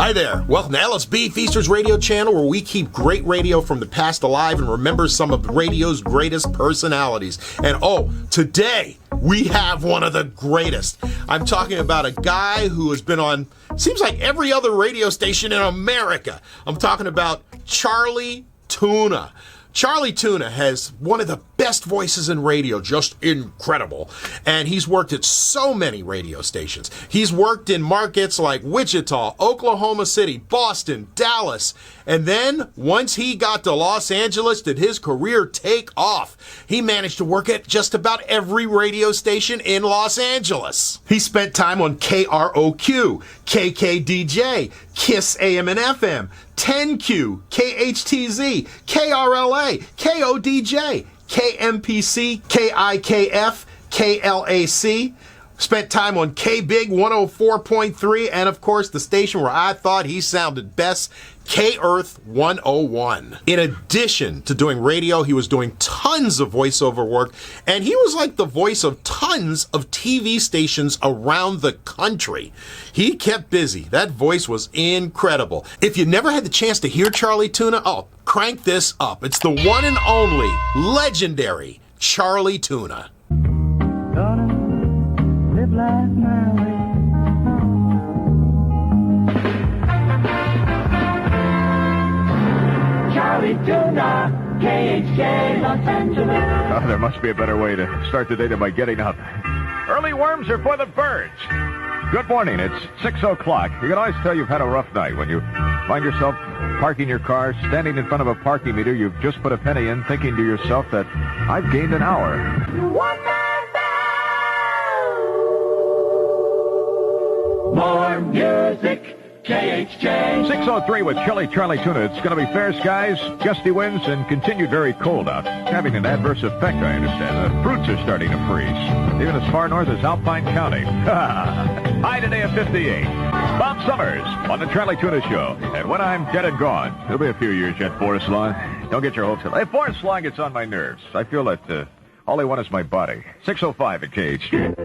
Hi there. Welcome to LSB Feasters Radio Channel, where we keep great radio from the past alive and remember some of radio's greatest personalities. And today we have one of the greatest. I'm talking about a guy who has been on, seems like every other radio station in America. I'm talking about Charlie Tuna. Charlie Tuna has one of the best voices in radio, just incredible. And he's worked at so many radio stations. He's worked in markets like Wichita, Oklahoma City, Boston, Dallas. And then, once he got to Los Angeles, did his career take off. He managed to work at just about every radio station in Los Angeles. He spent time on KROQ, KKDJ, KISS AM and FM, 10Q, KHTZ, KRLA, KODJ, KMPC, KIKF, KLAC. Spent time on KBIG 104.3, and of course the station where I thought he sounded best, KRTH 101. In addition to doing radio, he was doing tons of voiceover work, and he was like the voice of tons of TV stations around the country. He kept busy. That voice was incredible. If you never had the chance to hear Charlie Tuna, crank this up. It's the one and only legendary Charlie Tuna. Live life my way. Charlie Tuna, KHJ, Los Angeles. Oh, there must be a better way to start the day than by getting up. Early worms are for the birds. Good morning. It's 6 o'clock. You can always tell you've had a rough night when you find yourself parking your car, standing in front of a parking meter. You've just put a penny in, thinking to yourself that I've gained an hour. More music, KHJ. 6:03 with Charlie Tuna. It's going to be fair skies, gusty winds, and continued very cold out. Having an adverse effect, I understand. The fruits are starting to freeze, even as far north as Alpine County. High today at 58. Bob Summers on the Charlie Tuna Show. And when I'm dead and gone, it'll be a few years yet, Forrest Long. Don't get your hopes up. Hey, Forrest Long gets on my nerves. I feel that all I want is my body. 6:05 at KHJ.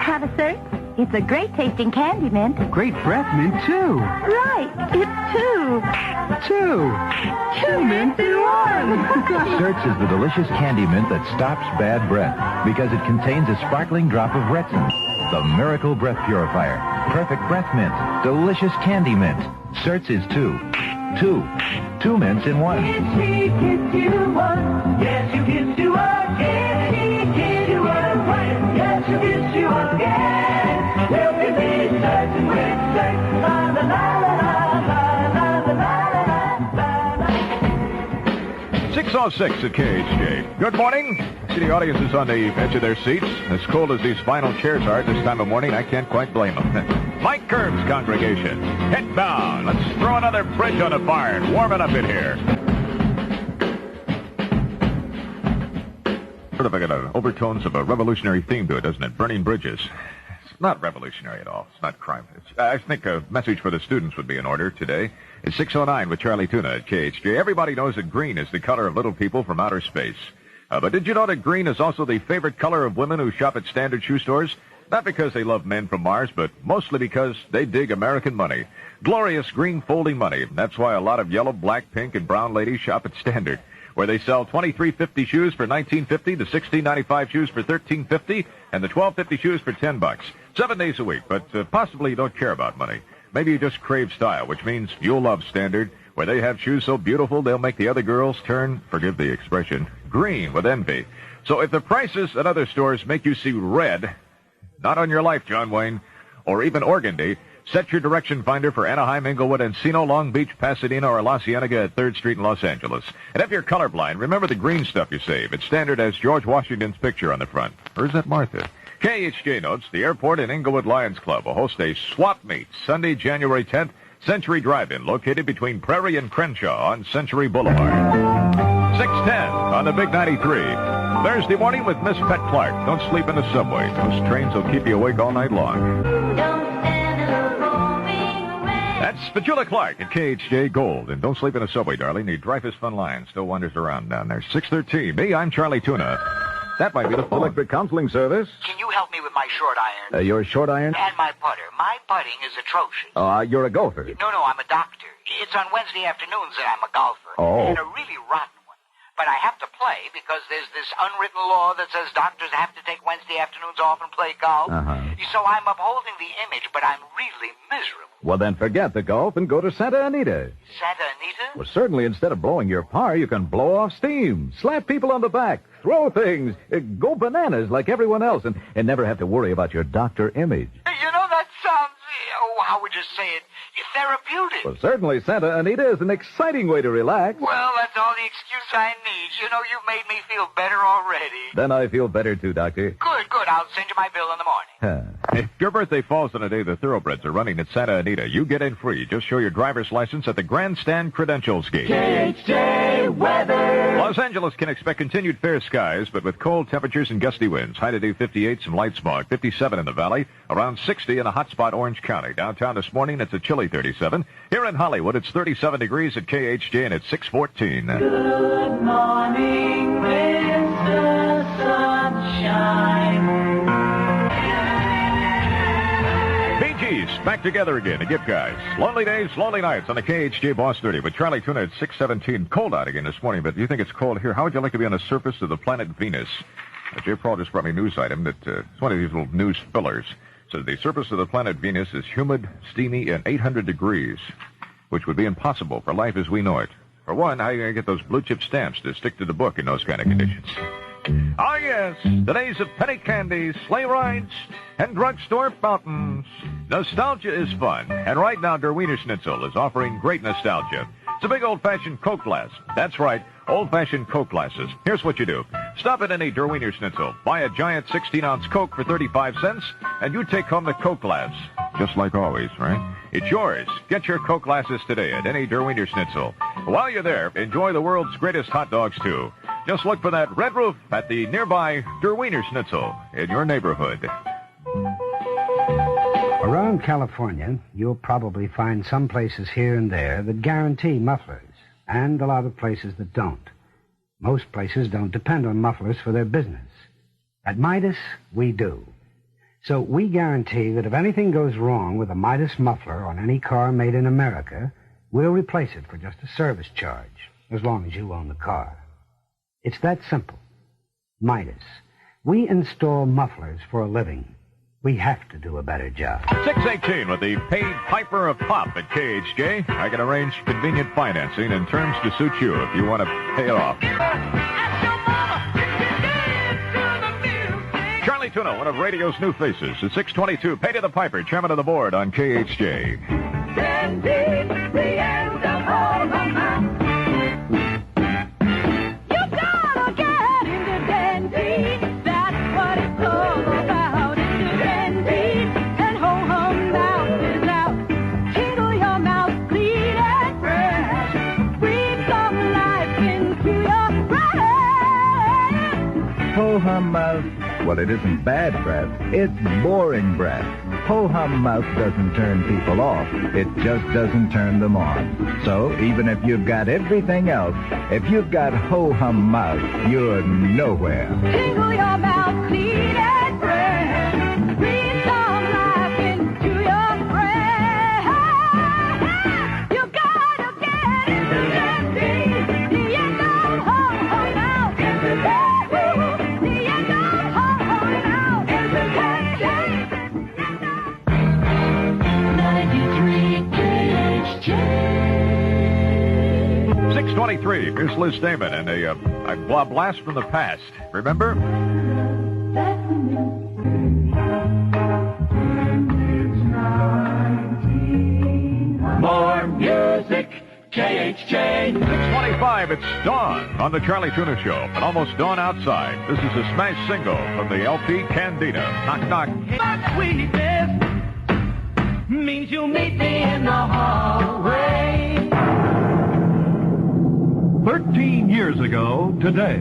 Have a search? It's a great tasting candy mint. Great breath mint, too. Right, it's two. Two mints in one. Certs is the delicious candy mint that stops bad breath because it contains a sparkling drop of retin, the miracle breath purifier. Perfect breath mint. Delicious candy mint. Certs is two. Two mints in one. Yes, you kiss you one. Yes, you kiss you again. Kiss you again. Yes, you kiss you again. You can be certain with certain. La la la la la la la la la. 6:06 at KHJ. Good morning. See, the audience is on the edge of their seats. As cold as these vinyl chairs are at this time of morning, I can't quite blame them. Mike Kerr's congregation. Head down. Let's throw another bridge on the fire and warm it up in here. Sort of like overtones of a revolutionary theme to it, doesn't it? Burning bridges. It's not revolutionary at all. It's not crime. I think a message for the students would be in order today. It's 6:09 with Charlie Tuna at KHJ. Everybody knows that green is the color of little people from outer space. But did you know that green is also the favorite color of women who shop at standard shoe stores? Not because they love men from Mars, but mostly because they dig American money. Glorious green folding money. That's why a lot of yellow, black, pink, and brown ladies shop at Standard, where they sell $23.50 shoes for $19.50, the $16.95 shoes for $13.50, and the $12.50 shoes for $10. 7 days a week, but possibly you don't care about money. Maybe you just crave style, which means you'll love Standard, where they have shoes so beautiful they'll make the other girls turn, forgive the expression, green with envy. So if the prices at other stores make you see red, not on your life, John Wayne, or even organdy, set your direction finder for Anaheim, Inglewood, Encino, Long Beach, Pasadena, or La Cienega at 3rd Street in Los Angeles. And if you're colorblind, remember the green stuff you save. It's Standard as George Washington's picture on the front. Or is that Martha? KHJ notes the airport and Inglewood Lions Club will host a swap meet Sunday, January 10th, Century Drive-In, located between Prairie and Crenshaw on Century Boulevard. 6:10 on the Big 93. Thursday morning with Miss Pet Clark. Don't sleep in the subway. Those trains will keep you awake all night long. That's Petula Clark at KHJ Gold. And don't sleep in a subway, darling. The Dreyfus Fun Line still wanders around down there. 6:13. Me, I'm Charlie Tuna. That might be the phone. Electric Counseling Service. Can you help me with my short iron? Your short iron? And my putter. My putting is atrocious. You're a golfer. No, I'm a doctor. It's on Wednesday afternoons that I'm a golfer. Oh. And a really rotten one. But I have to play because there's this unwritten law that says doctors have to take Wednesday afternoons off and play golf. So I'm upholding the image, but I'm really miserable. Well, then forget the golf and go to Santa Anita. Santa Anita? Well, certainly instead of blowing your par, you can blow off steam, slap people on the back, throw things, go bananas like everyone else, and never have to worry about your doctor image. You know, that sounds, how would you say it, therapeutic. Well, certainly Santa Anita is an exciting way to relax. Well, that's all the excuse I need. You know, you've made me feel better already. Then I feel better too, Doctor. Good. I'll send you my bill in the morning. If your birthday falls on a day the thoroughbreds are running at Santa Anita, you get in free. Just show your driver's license at the Grandstand Credentials Gate. KHJ weather. Los Angeles can expect continued fair skies, but with cold temperatures and gusty winds. High today 58, some light smog. 57 in the valley, around 60 in a hot spot Orange County. Downtown this morning, it's a chilly 37. Here in Hollywood, it's 37 degrees at KHJ, and it's 6:14. Good morning, Mr. Sunshine. Bee Gees, back together again, the Gift Guys. Lonely days, lonely nights on the KHJ Boss 30 with Charlie Tuna at 6:17. Cold out again this morning, but do you think it's cold here? How would you like to be on the surface of the planet Venus? J. Paul just brought me a news item that it's one of these little news fillers. So the surface of the planet Venus is humid, steamy, and 800 degrees, which would be impossible for life as we know it. For one, how are you going to get those blue-chip stamps to stick to the book in those kind of conditions? Oh, yes, the days of penny candies, sleigh rides, and drugstore fountains. Nostalgia is fun, and right now Der Wiener Schnitzel is offering great nostalgia. It's a big old-fashioned Coke glass. That's right, old-fashioned Coke glasses. Here's what you do. Stop at any Der Wiener Schnitzel, buy a giant 16-ounce Coke for 35 cents, and you take home the Coke glass. Just like always, right? It's yours. Get your Coke glasses today at any Der Wiener Schnitzel. While you're there, enjoy the world's greatest hot dogs, too. Just look for that red roof at the nearby Der Wiener Schnitzel in your neighborhood. Around California, you'll probably find some places here and there that guarantee mufflers, and a lot of places that don't. Most places don't depend on mufflers for their business. At Midas, we do. So we guarantee that if anything goes wrong with a Midas muffler on any car made in America, we'll replace it for just a service charge, as long as you own the car. It's that simple. Midas. We install mufflers for a living. We have to do a better job. 6:18 with the paid Piper of Pop at KHJ. I can arrange convenient financing and terms to suit you if you want to pay it off. Charlie Tuna, one of radio's new faces, at 6:22. Pay to the Piper, chairman of the board on KHJ. Ho-hum mouth, well, it isn't bad breath, it's boring breath. Ho-hum mouth doesn't turn people off, it just doesn't turn them on. So, even if you've got everything else, if you've got ho-hum mouth, you're nowhere. Tinkle your mouth, clean and fresh. Breathe some life into your breath. You gotta get into that beat. The end of ho-hum mouth. KHJ. 6:23. Here's Liz Damon and a blast from the past. Remember? More music, KHJ. 6:25. It's dawn on the Charlie Tuna Show, but almost dawn outside. This is a smash single from the LP Candida. Knock, knock. My sweetness means you'll meet me in the hallway. 13 14 years ago today.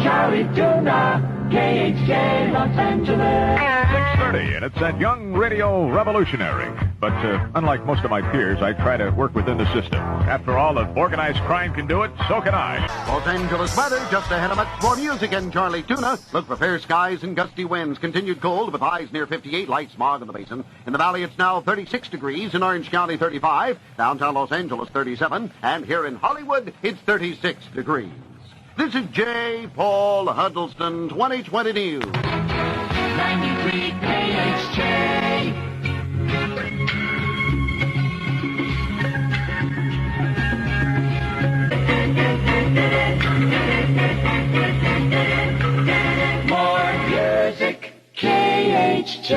Charlie Tuna, KHJ, Los Angeles. 6:30, and it's that young radio revolutionary. But unlike most of my peers, I try to work within the system. After all, if organized crime can do it, so can I. Los Angeles weather, just ahead of much more music and Charlie Tuna. Look for fair skies and gusty winds. Continued cold with highs near 58, light smog in the basin. In the valley, it's now 36 degrees. In Orange County, 35. Downtown Los Angeles, 37. And here in Hollywood, it's 36 degrees. This is J. Paul Huddleston, 2020 News. 93 KHJ. More music, KHJ.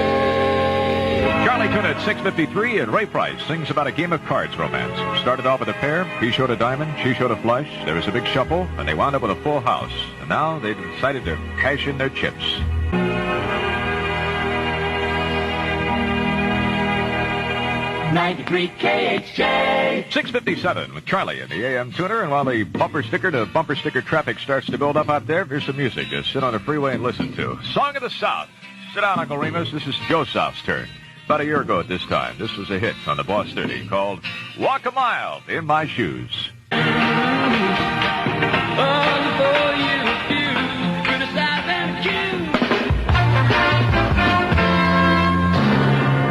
Charlie Tuna at 6:53, and Ray Price sings about a game of cards romance. Started off with a pair. He showed a diamond, she showed a flush. There was a big shuffle, and they wound up with a full house. And now they've decided to cash in their chips. '93 KHJ. 6:57 with Charlie in the AM tuner, and while the bumper sticker to bumper sticker traffic starts to build up out there, here's some music to sit on the freeway and listen to. Song of the South. Sit down, Uncle Remus. This is Joe South's turn. About a year ago at this time, this was a hit on the Boss 30 called Walk a Mile in My Shoes.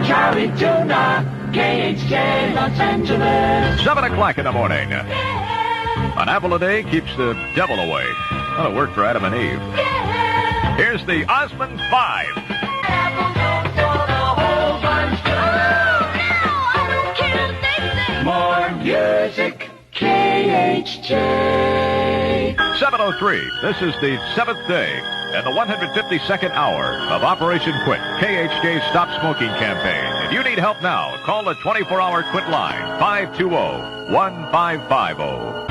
Charlie Tuna, KHJ, Los Angeles. 7 o'clock in the morning. An apple a day keeps the devil away. That'll work for Adam and Eve. Here's the Osmond 5. More music, KHJ. 7:03. This is the 7th day and the 152nd hour of Operation Quit, KHJ Stop Smoking campaign. If you need help now, call the 24-hour quit line, 520-1550.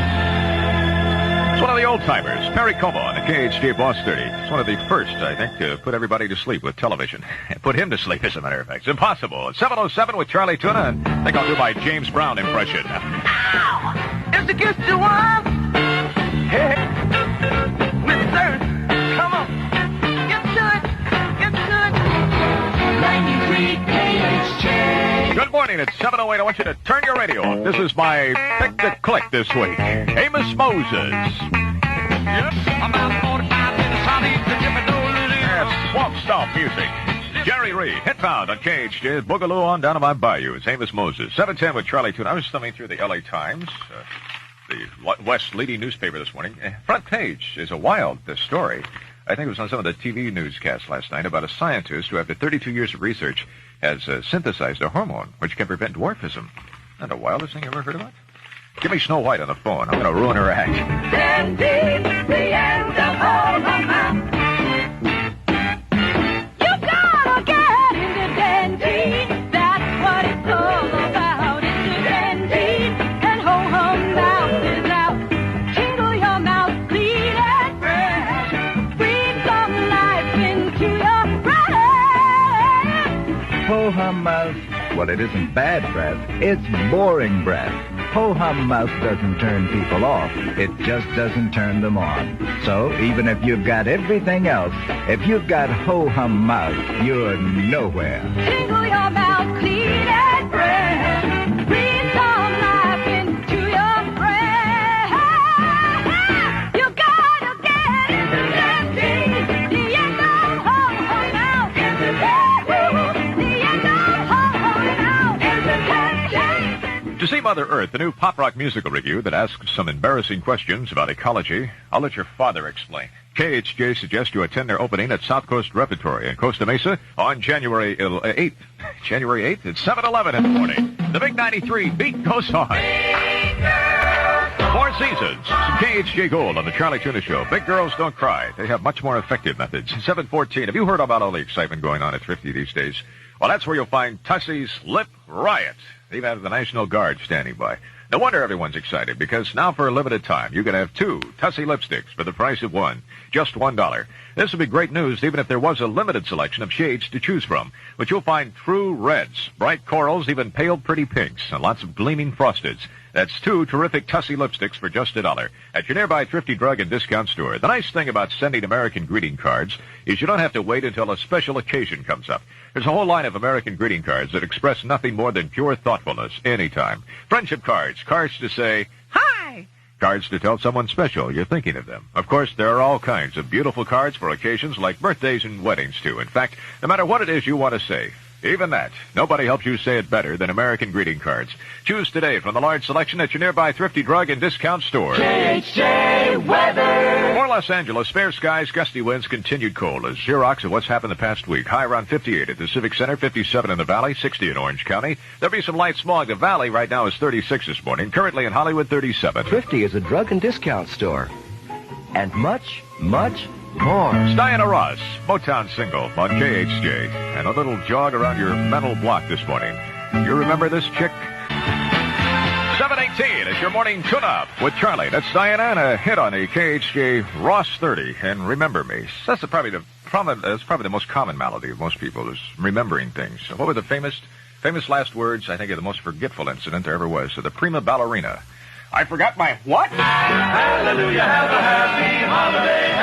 It's one of the old-timers, Perry KOMA on the KHJ Boss 30. It's one of the first, I think, to put everybody to sleep with television. Put him to sleep, as a matter of fact. It's impossible. It's 7:07 with Charlie Tuna, and I think I'll do my James Brown impression. Ow! It's against the wall. Hey, Mr. Come on. Get to it. Get to it. 93 KHJ. Good morning. It's 7:08. I want you to turn your radio on. This is my Pick the Click this week. Amos Moses. Yep. About 45 minutes. I need to get That's Swamp Stomp music. Jerry Reed, hit found on KHJ, Boogaloo on down to my bayou. It's Amos Moses. 7:10 with Charlie Tuna. I was thumbing through the LA Times, the West leading newspaper this morning. Front page is a wild story. I think it was on some of the TV newscasts last night about a scientist who, after 32 years of research, has synthesized a hormone which can prevent dwarfism. Isn't that the wildest thing you ever heard about? Give me Snow White on the phone. I'm going to ruin her act. Dandy, the end of all the map. You gotta get into dandy. That's what it's all about. Into dandy. And ho-hum mouth is out. Tingle your mouth, clean and fresh. Breathe some life into your breath. Ho-hum mouth. Well, it isn't bad breath. It's boring breath. Ho-hum mouth doesn't turn people off. It just doesn't turn them on. So even if you've got everything else, if you've got ho-hum mouth, you're nowhere. Tingle your mouth, clean and fresh. Breathe some life into your breath. You gotta get into dandy. The end of ho-hum mouth. Into dandy. The end of ho-hum mouth. Into dandy. To see Mother Earth, the new pop rock musical review that asks some embarrassing questions about ecology, I'll let your father explain. KHJ suggests you attend their opening at South Coast Repertory in Costa Mesa on January 8th. January 8th at 7:11 in the morning. The Big 93 beat goes on. 4 seasons. Some KHJ Gold on the Charlie Tuna Show. Big girls don't cry. They have much more effective methods. 7:14. Have you heard about all the excitement going on at Thrifty these days? Well, that's where you'll find Tussie's Lip Riot. They even have the National Guard standing by. No wonder everyone's excited, because now for a limited time, you can have 2 Tussie lipsticks for the price of 1. Just $1. This would be great news even if there was a limited selection of shades to choose from. But you'll find true reds, bright corals, even pale pretty pinks, and lots of gleaming frosteds. That's 2 terrific Tussie lipsticks for just $1 at your nearby thrifty drug and discount store. The nice thing about sending American greeting cards is you don't have to wait until a special occasion comes up. There's a whole line of American greeting cards that express nothing more than pure thoughtfulness anytime. Friendship cards, cards to say, hi! Cards to tell someone special you're thinking of them. Of course, there are all kinds of beautiful cards for occasions like birthdays and weddings, too. In fact, no matter what it is you want to say, even that, nobody helps you say it better than American greeting cards. Choose today from the large selection at your nearby thrifty drug and discount store. KHJ weather. For Los Angeles, fair skies, gusty winds, continued cold. A Xerox of what's happened the past week. High around 58 at the Civic Center, 57 in the Valley, 60 in Orange County. There'll be some light smog. The Valley right now is 36 this morning. Currently in Hollywood, 37. Thrifty is a drug and discount store. And much, much more. Diana Ross, Motown single on KHJ. And a little jog around your mental block this morning. You remember this chick? 7:18 is your morning tune-up with Charlie. That's Diana and a hit on the KHJ Ross 30. And Remember Me. That's probably the most common malady of most people is remembering things. So what were the famous last words, I think, of the most forgetful incident there ever was? So the prima ballerina. I forgot my what? Hallelujah, have a happy holiday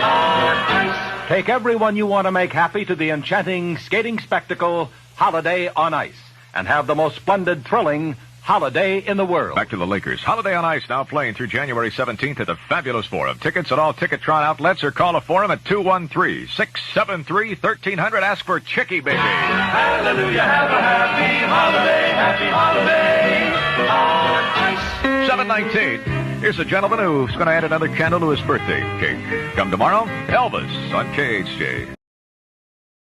on ice. Take everyone you want to make happy to the enchanting skating spectacle, Holiday on Ice. And have the most splendid, thrilling holiday in the world. Back to the Lakers. Holiday on Ice now playing through January 17th at the Fabulous Forum. Tickets at all Ticketron outlets or call a forum at 213-673-1300. Ask for Chicky Baby. Hallelujah, have a happy holiday on ice. 7:19. Here's a gentleman who's going to add another candle to his birthday cake. Come tomorrow, Elvis on KHJ.